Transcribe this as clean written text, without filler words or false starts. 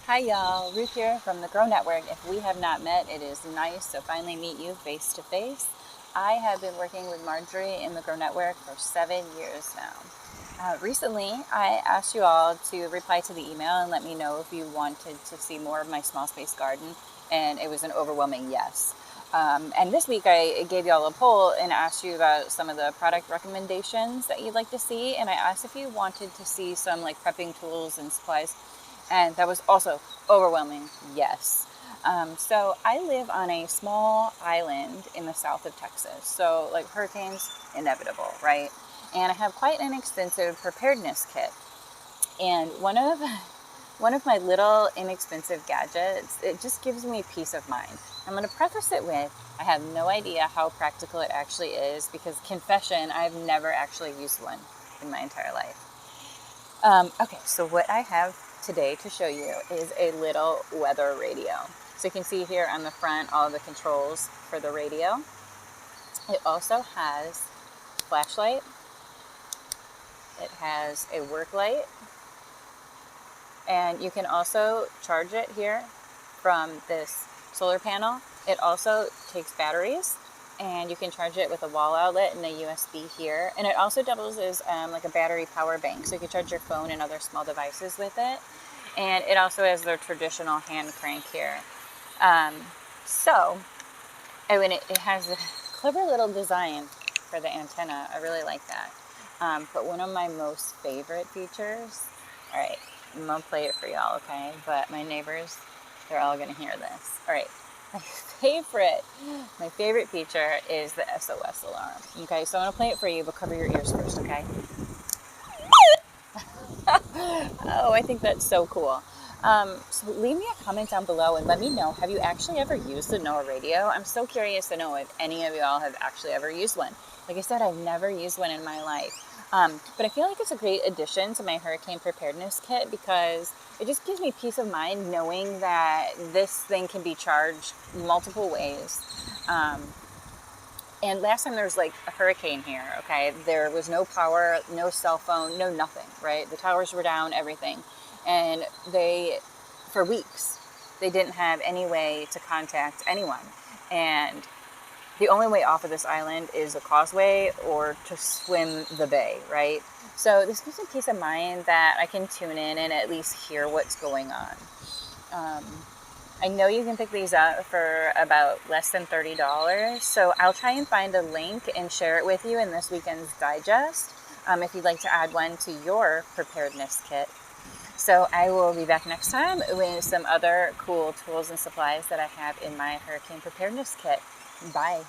Hi y'all, Ruth here from the Grow Network. If we have not met, it is nice to finally meet you face to face. I have been working with Marjorie in the Grow Network for 7 years now. Recently, I asked you all to reply to the email and let me know if you wanted to see more of my small space garden, and it was an overwhelming yes. And this week I gave y'all a poll and asked you about some of the product recommendations that you'd like to see, and I asked if you wanted to see some like prepping tools and supplies, and that was also overwhelming yes. So I live on a small island in the south of Texas, so like hurricanes, inevitable, right? And I have quite an extensive preparedness kit. And one of my little inexpensive gadgets, it just gives me peace of mind. I'm going to preface it with I have no idea how practical it actually is because, confession, I've never actually used one in my entire life. Okay, so what I have today to show you is a little weather radio. So you can see here on the front all the controls for the radio. It also has a flashlight. It has a work light. And you can also charge it here from this solar panel. It also takes batteries, and you can charge it with a wall outlet and a USB here. And it also doubles as like a battery power bank, so you can charge your phone and other small devices with it. And it also has the traditional hand crank here. So, I mean, it has a clever little design for the antenna. I really like that. But one of my most favorite features, all right, I'm gonna play it for y'all, okay? But my neighbors, they're all gonna hear this. All right, my favorite feature is the SOS alarm. Okay, so I'm gonna play it for you, but cover your ears first, okay? Oh, I think that's so cool. So leave me a comment down below and let me know, have you actually ever used the NOAA radio? I'm so curious to know if any of y'all have actually ever used one. Like I said, I've never used one in my life. But I feel like it's a great addition to my hurricane preparedness kit because it just gives me peace of mind knowing that this thing can be charged multiple ways. And last time there was like a hurricane here, okay? There was no power, no cell phone, no nothing, right? The towers were down, everything. And for weeks, they didn't have any way to contact anyone. And the only way off of this island is a causeway or to swim the bay, right? So this gives me peace of mind that I can tune in and at least hear what's going on. I know you can pick these up for about less than $30, so I'll try and find a link and share it with you in this weekend's digest if you'd like to add one to your preparedness kit. So I will be back next time with some other cool tools and supplies that I have in my hurricane preparedness kit. Bye.